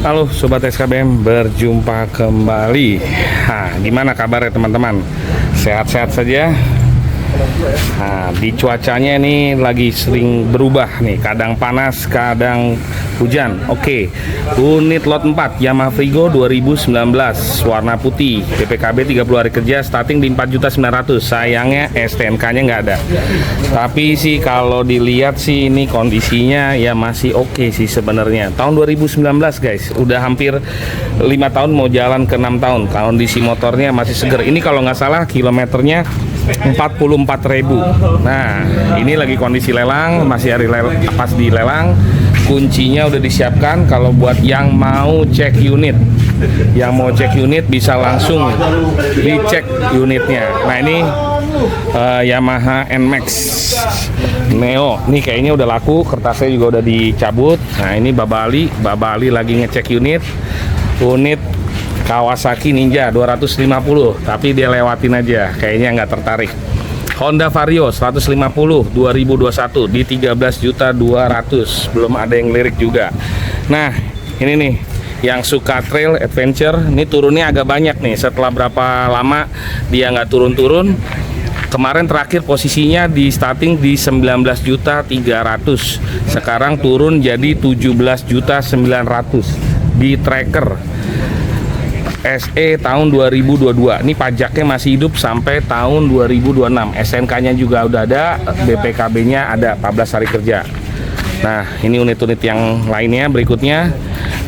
Halo Sobat SKBM, berjumpa kembali. Nah, gimana kabarnya teman-teman? Sehat-sehat saja? Nah, di cuacanya ini lagi sering berubah nih, kadang panas, kadang hujan. Oke, unit lot 4 Yamaha Frigo 2019 warna putih, PPKB 30 hari kerja, starting di 4.900.000. Sayangnya STNK-nya nggak ada. Tapi sih kalau dilihat sih ini kondisinya ya masih oke sih sebenarnya. Tahun 2019 guys, udah hampir 5 tahun mau jalan ke 6 tahun. Kondisi motornya masih seger. Ini kalau nggak salah kilometernya 44.000. Nah, ini lagi kondisi lelang, masih hari pas di lelang. Kuncinya udah disiapkan. Kalau buat yang mau cek unit, bisa langsung dicek unitnya. Nah, ini Yamaha NMAX Neo. Ini kayaknya udah laku, kertasnya juga udah dicabut. Nah, ini Babali lagi ngecek unit Kawasaki Ninja 250, tapi dia lewatin aja, kayaknya nggak tertarik. Honda Vario 150 2021 di 13.200.000, belum ada yang lirik juga. Nah, ini nih yang suka trail adventure, ini turunnya agak banyak nih. Setelah berapa lama dia nggak turun-turun. Kemarin terakhir posisinya di starting di 19.300.000, sekarang turun jadi 17.900.000 di tracker SE tahun 2022. Ini pajaknya masih hidup sampai tahun 2026. SNK-nya juga udah ada, BPKB-nya ada 14 hari kerja. Nah, ini unit-unit yang lainnya berikutnya.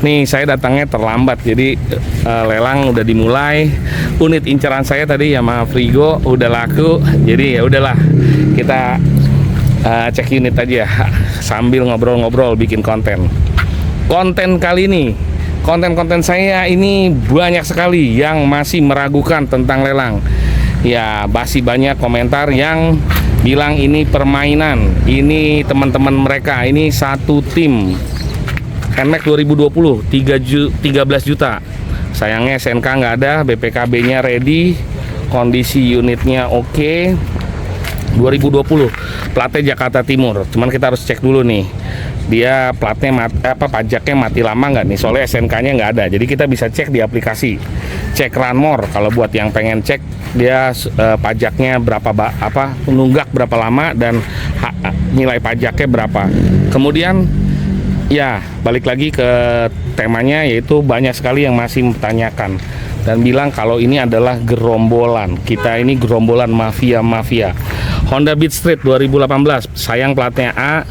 Nih, saya datangnya terlambat, jadi lelang udah dimulai. Unit inceran saya tadi Yamaha Frigo udah laku, jadi ya udahlah, kita cek unit aja sambil ngobrol-ngobrol bikin konten. Konten kali ini, konten saya ini banyak sekali yang masih meragukan tentang lelang. Ya, masih banyak komentar yang bilang ini permainan, ini teman-teman mereka, ini satu tim. NMAX 2020 13 juta. Sayangnya SNK nggak ada, BPKB-nya ready, kondisi unitnya oke. 2020 platnya Jakarta Timur. Cuman kita harus cek dulu nih, dia platnya pajaknya mati lama nggak nih, soalnya SNK-nya nggak ada. Jadi kita bisa cek di aplikasi, cek Runmore kalau buat yang pengen cek dia pajaknya berapa, nunggak berapa lama dan nilai pajaknya berapa. Kemudian ya balik lagi ke temanya, yaitu banyak sekali yang masih mempertanyakan dan bilang kalau ini adalah gerombolan. Kita ini gerombolan mafia. Honda Beat Street 2018, sayang platnya A,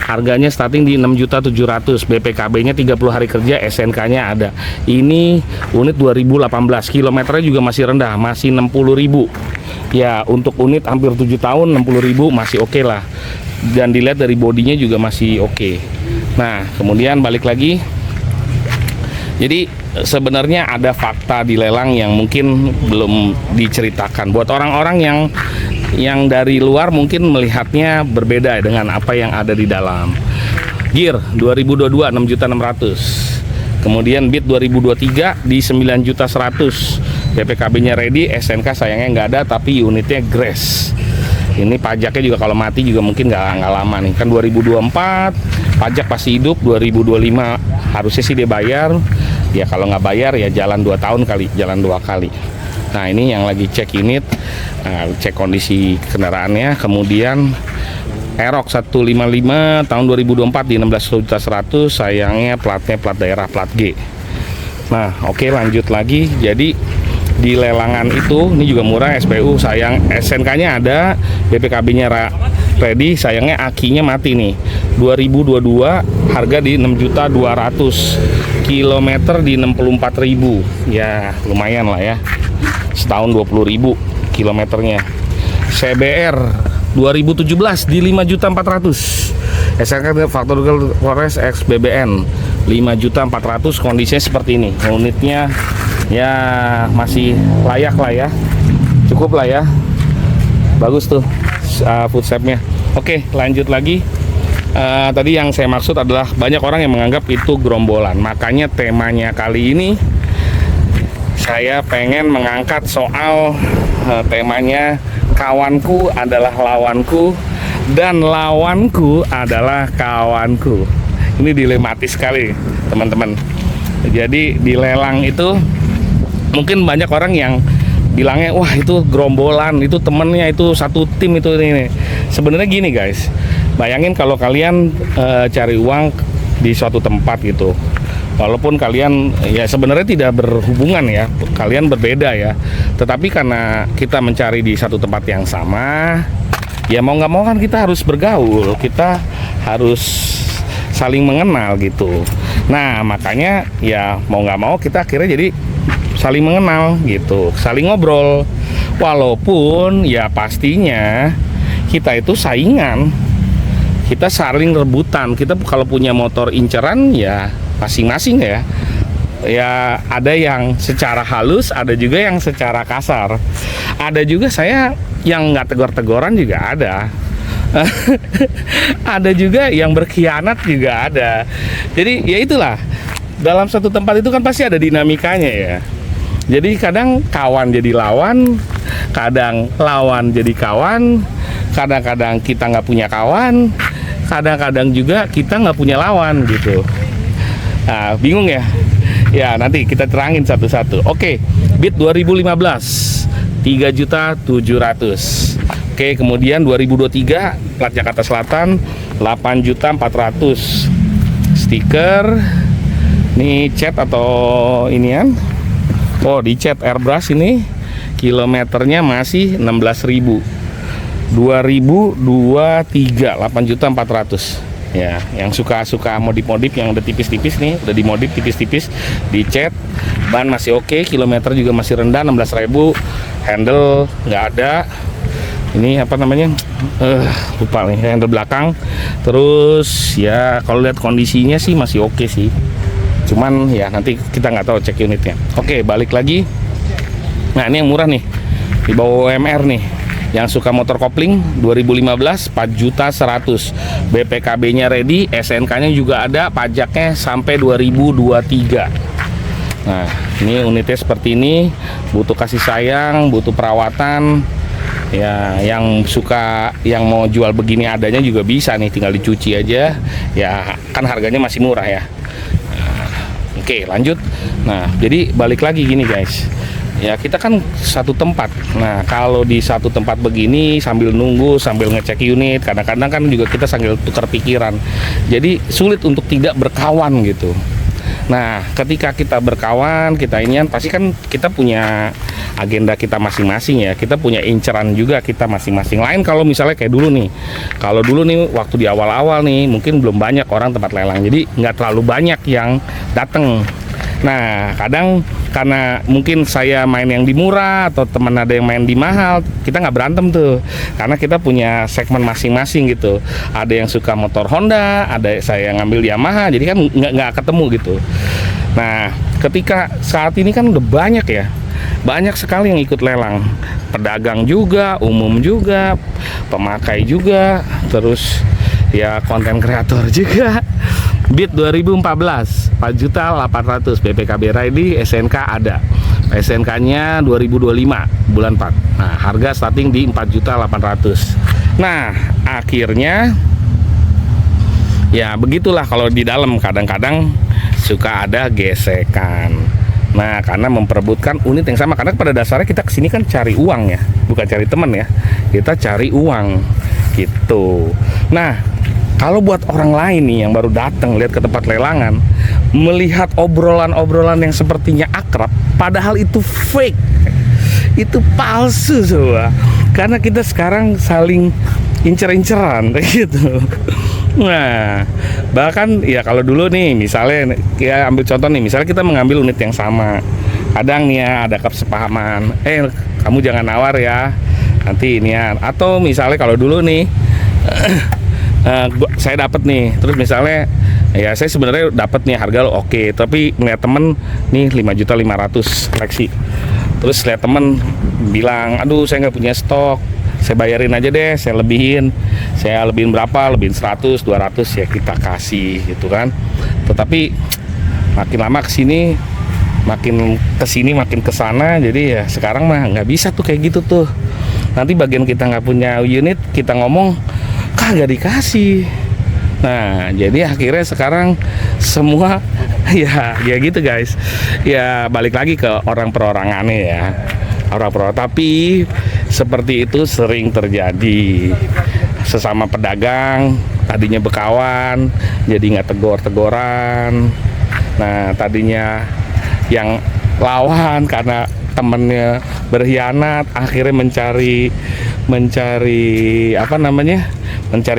harganya starting di 6.700.000, BPKB-nya 30 hari kerja, SNK-nya ada. Ini unit 2018, kilometernya juga masih rendah, masih 60.000. Ya, untuk unit hampir 7 tahun 60.000 masih oke lah. Dan dilihat dari bodinya juga masih oke. Nah, kemudian balik lagi. Jadi sebenarnya ada fakta di lelang yang mungkin belum diceritakan. Buat orang-orang yang dari luar mungkin melihatnya berbeda dengan apa yang ada di dalam. Gear 2022 6.600.000. Kemudian Beat 2023 di 9.100.000. BPKB-nya ready, SNK sayangnya nggak ada, tapi unitnya Grace. Ini pajaknya juga kalau mati juga mungkin nggak lama nih. Kan 2024 pajak pasti hidup, 2025 harusnya sih dia bayar. Ya kalau nggak bayar ya jalan 2 tahun kali, jalan 2 kali. Nah, ini yang lagi cek unit, cek kondisi kendaraannya. Kemudian Aerox 155 tahun 2024 di 16.100.000, sayangnya platnya plat daerah, plat G. Nah, oke, lanjut lagi. Jadi di lelangan itu ini juga murah, SPU sayang, SNK-nya ada, BPKB-nya ready, sayangnya akinya mati nih. 2022 harga di 6.200.000, kilometer di 64.000. Ya lumayan lah ya, setahun 20.000 kilometernya. CBR 2017 di 5.400.000, SNK Factory Forest X BBN 5.400.000. kondisinya seperti ini. Unitnya ya masih layak lah ya, cukup lah ya, bagus tuh footstepnya. Oke, lanjut lagi. Tadi yang saya maksud adalah banyak orang yang menganggap itu gerombolan, makanya temanya kali ini saya pengen mengangkat soal temanya kawanku adalah lawanku dan lawanku adalah kawanku. Ini dilematis sekali teman-teman. Jadi di lelang itu mungkin banyak orang yang bilangnya wah itu gerombolan, itu temennya, itu satu tim, itu ini. Sebenarnya gini guys, bayangin kalau kalian cari uang di suatu tempat gitu, walaupun kalian ya sebenarnya tidak berhubungan ya, kalian berbeda ya, tetapi karena kita mencari di satu tempat yang sama, ya mau nggak mau kan kita harus bergaul, kita harus saling mengenal gitu. Nah makanya ya mau nggak mau kita akhirnya jadi saling mengenal gitu, saling ngobrol, walaupun ya pastinya kita itu saingan, kita saling rebutan. Kita kalau punya motor inceran ya masing-masing ya, ya ada yang secara halus, ada juga yang secara kasar, ada juga saya yang nggak tegur-teguran juga ada. Ada juga yang berkhianat juga ada. Jadi ya itulah, dalam satu tempat itu kan pasti ada dinamikanya ya. Jadi kadang kawan jadi lawan, kadang lawan jadi kawan, kadang-kadang kita nggak punya kawan, kadang-kadang juga kita nggak punya lawan gitu. Nah, bingung ya? Ya nanti kita terangin satu-satu. Oke, Beat 2015 3.700.000. Oke, kemudian 2023 plat Jakarta Selatan 8.400.000. Stiker, ini cat atau inian? Oh, di cat airbrush ini, kilometernya masih 16.000. 2023 8.400.000. Ya, yang suka modif-modif yang udah tipis-tipis nih, udah dimodif tipis-tipis, dicat, ban masih oke, kilometer juga masih rendah 16.000, handle nggak ada. Ini apa namanya? Lupa nih, handle belakang. Terus ya kalau lihat kondisinya sih masih oke sih. Cuman ya nanti kita nggak tahu cek unitnya. Oke, balik lagi. Nah, ini yang murah nih, di bawah UMR nih. Yang suka motor kopling 2015 4.100.000. BPKB-nya ready, SNK-nya juga ada, pajaknya sampai 2023. Nah, ini unitnya seperti ini, butuh kasih sayang, butuh perawatan. Ya, yang suka, yang mau jual begini adanya juga bisa nih, tinggal dicuci aja. Ya, kan harganya masih murah ya. Oke, lanjut. Nah, jadi balik lagi gini guys. Ya, kita kan satu tempat. Nah, kalau di satu tempat begini sambil nunggu, sambil ngecek unit, kadang-kadang kan juga kita sambil tukar pikiran. Jadi sulit untuk tidak berkawan gitu. Nah, ketika kita berkawan, kita inian, pasti kan kita punya agenda kita masing-masing ya. Kita punya inceran juga kita masing-masing. Lain kalau misalnya kayak dulu nih. Kalau dulu nih waktu di awal-awal nih, mungkin belum banyak orang tempat lelang. Jadi nggak terlalu banyak yang datang. Nah, kadang karena mungkin saya main yang di murah atau teman ada yang main di mahal, kita nggak berantem tuh, karena kita punya segmen masing-masing gitu. Ada yang suka motor Honda, ada saya ngambil Yamaha, jadi kan nggak ketemu gitu. Nah, ketika saat ini kan udah banyak ya, banyak sekali yang ikut lelang, pedagang juga, umum juga, pemakai juga, terus ya konten kreator juga. Beat 2014 4.800.000, BPKB ready, SNK ada. SNK-nya 2025 bulan 4. Nah, harga starting di 4.800.000. Nah, akhirnya ya begitulah kalau di dalam kadang-kadang suka ada gesekan. Nah, karena memperebutkan unit yang sama, karena pada dasarnya kita kesini kan cari uang ya, bukan cari teman ya. Kita cari uang gitu. Nah, kalau buat orang lain nih yang baru datang lihat ke tempat lelangan, melihat obrolan-obrolan yang sepertinya akrab, padahal itu fake, itu palsu semua. Karena kita sekarang saling incer-inceran gitu. Nah, bahkan ya kalau dulu nih, misalnya ya ambil contoh nih, misalnya kita mengambil unit yang sama, kadang nih ya ada kesepahaman, kamu jangan nawar ya, nanti ini ya. Atau misalnya kalau dulu nih. Saya dapat nih, terus misalnya ya saya sebenarnya dapat nih harga lo oke, tapi ngeliat temen nih 5.500.000 koleksi, terus lihat temen bilang aduh saya nggak punya stok, saya bayarin aja deh, saya lebihin berapa, lebihin 100, 200 ya kita kasih gitu kan. Tetapi makin lama kesini makin kesana, jadi ya sekarang mah nggak bisa tuh kayak gitu tuh. Nanti bagian kita nggak punya unit, kita ngomong kagak dikasih. Nah, jadi akhirnya sekarang semua Ya gitu guys. Ya balik lagi ke orang perorangannya ya. Tapi seperti itu sering terjadi. Sesama pedagang tadinya berkawan jadi nggak tegor-tegoran. Nah tadinya yang lawan karena temennya berkhianat akhirnya mencari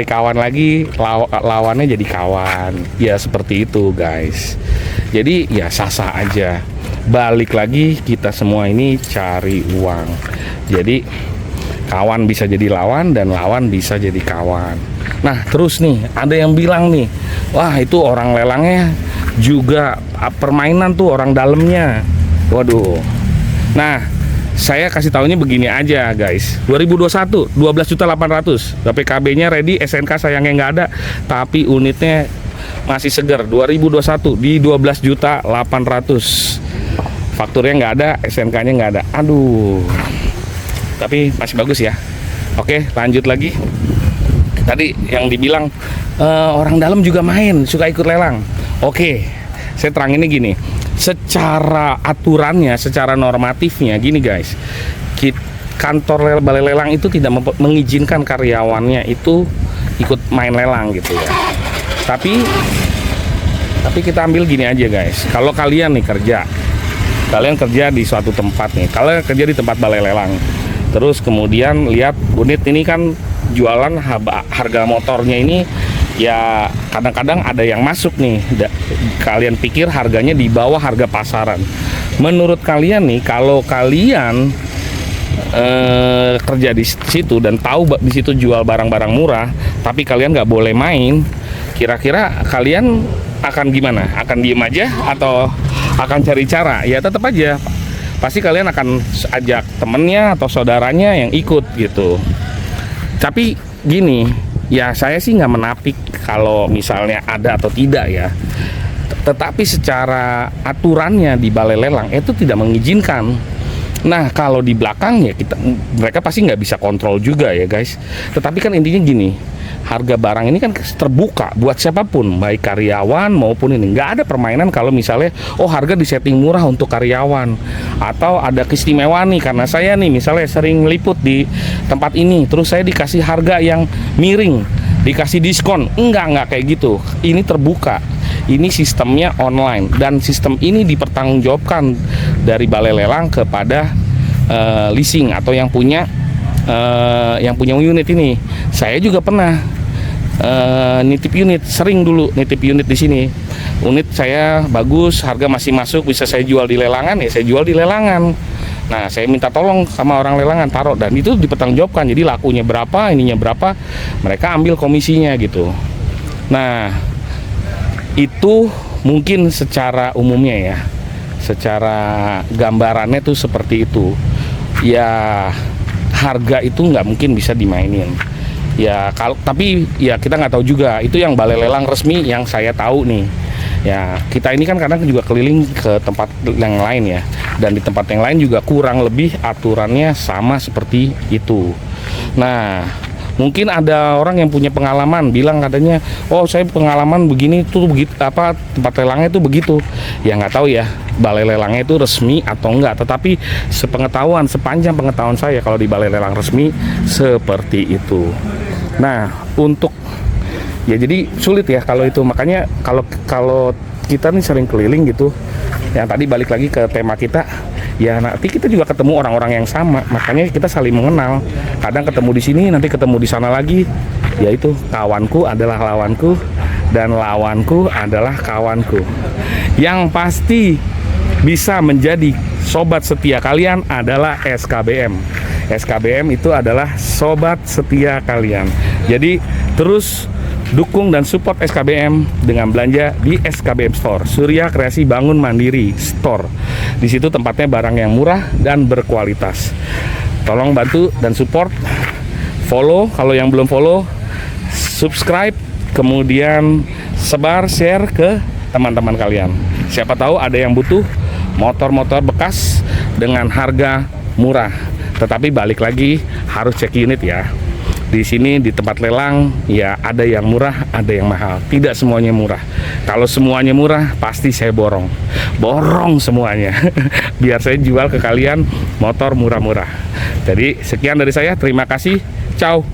kawan lagi, lawannya jadi kawan. Ya seperti itu guys. Jadi ya sah-sah aja. Balik lagi kita semua ini cari uang. Jadi kawan bisa jadi lawan dan lawan bisa jadi kawan. Nah terus nih ada yang bilang nih, wah itu orang lelangnya juga permainan tuh orang dalamnya. Waduh. Nah saya kasih taunya begini aja guys. 2021 12.800.000 PKB nya ready, SNK sayangnya nggak ada, tapi unitnya masih seger. 2021 di 12.800.000. Fakturnya nggak ada, SNK nya nggak ada. Aduh, tapi masih bagus ya. Oke lanjut lagi. Tadi yang dibilang orang dalam juga main, suka ikut lelang. Oke, saya teranginnya gini. Secara aturannya, secara normatifnya gini guys, kantor balai lelang itu tidak mengizinkan karyawannya itu ikut main lelang gitu ya. Tapi kita ambil gini aja guys, kalau kalian nih kalian kerja di suatu tempat nih, kalian kerja di tempat balai lelang, terus kemudian lihat unit ini kan jualan harga motornya ini ya kadang-kadang ada yang masuk nih, kalian pikir harganya di bawah harga pasaran. Menurut kalian nih, kalau kalian kerja di situ dan tahu di situ jual barang-barang murah, tapi kalian nggak boleh main, kira-kira kalian akan gimana? Akan diem aja atau akan cari cara? Ya tetap aja, pasti kalian akan ajak temennya atau saudaranya yang ikut gitu. Tapi gini, ya saya sih nggak menapik kalau misalnya ada atau tidak ya. Tetapi secara aturannya di balai lelang itu tidak mengizinkan. Nah kalau di belakang ya mereka pasti nggak bisa kontrol juga ya guys. Tetapi kan intinya gini, harga barang ini kan terbuka buat siapapun, baik karyawan maupun ini. Nggak ada permainan kalau misalnya harga disetting murah untuk karyawan, atau ada keistimewaan nih karena saya nih misalnya sering liput di tempat ini, terus saya dikasih harga yang miring, dikasih diskon. Enggak kayak gitu. Ini terbuka, ini sistemnya online, dan sistem ini dipertanggungjawabkan dari balai lelang kepada leasing atau yang punya unit ini. Saya juga pernah nitip unit, sering dulu nitip unit di sini. Unit saya bagus, harga masih masuk, bisa saya jual di lelangan, ya saya jual di lelangan. Nah saya minta tolong sama orang lelangan taruh, dan itu dipertanggungjawabkan. Jadi lakunya berapa, ininya berapa, mereka ambil komisinya gitu. Nah itu mungkin secara umumnya ya, secara gambarannya tuh seperti itu ya. Harga itu nggak mungkin bisa dimainin ya. Tapi ya kita nggak tahu juga, itu yang balai lelang resmi yang saya tahu nih ya. Kita ini kan kadang juga keliling ke tempat yang lain ya, dan di tempat yang lain juga kurang lebih aturannya sama seperti itu. Nah mungkin ada orang yang punya pengalaman bilang katanya, saya pengalaman begini tuh begitu, tempat lelangnya tuh begitu. Ya nggak tahu ya balai lelangnya itu resmi atau enggak, tetapi sepanjang pengetahuan saya, kalau di balai lelang resmi seperti itu. Nah untuk ya jadi sulit ya kalau itu, makanya kalau kita nih sering keliling gitu, yang tadi balik lagi ke tema kita ya, nanti kita juga ketemu orang-orang yang sama, makanya kita saling mengenal. Kadang ketemu di sini, nanti ketemu di sana lagi. Yaitu kawanku adalah lawanku, dan lawanku adalah kawanku. Yang pasti bisa menjadi sobat setia kalian adalah SKBM. SKBM itu adalah sobat setia kalian. Jadi terus dukung dan support SKBM dengan belanja di SKBM Store, Surya Kreasi Bangun Mandiri Store. Di situ tempatnya barang yang murah dan berkualitas. Tolong bantu dan support. Follow kalau yang belum follow, subscribe, kemudian sebar, share ke teman-teman kalian. Siapa tahu ada yang butuh motor-motor bekas dengan harga murah. Tetapi balik lagi harus cek unit ya. Di sini di tempat lelang ya ada yang murah, ada yang mahal. Tidak semuanya murah. Kalau semuanya murah pasti saya borong semuanya. Biar saya jual ke kalian motor murah-murah. Jadi sekian dari saya, terima kasih. Ciao.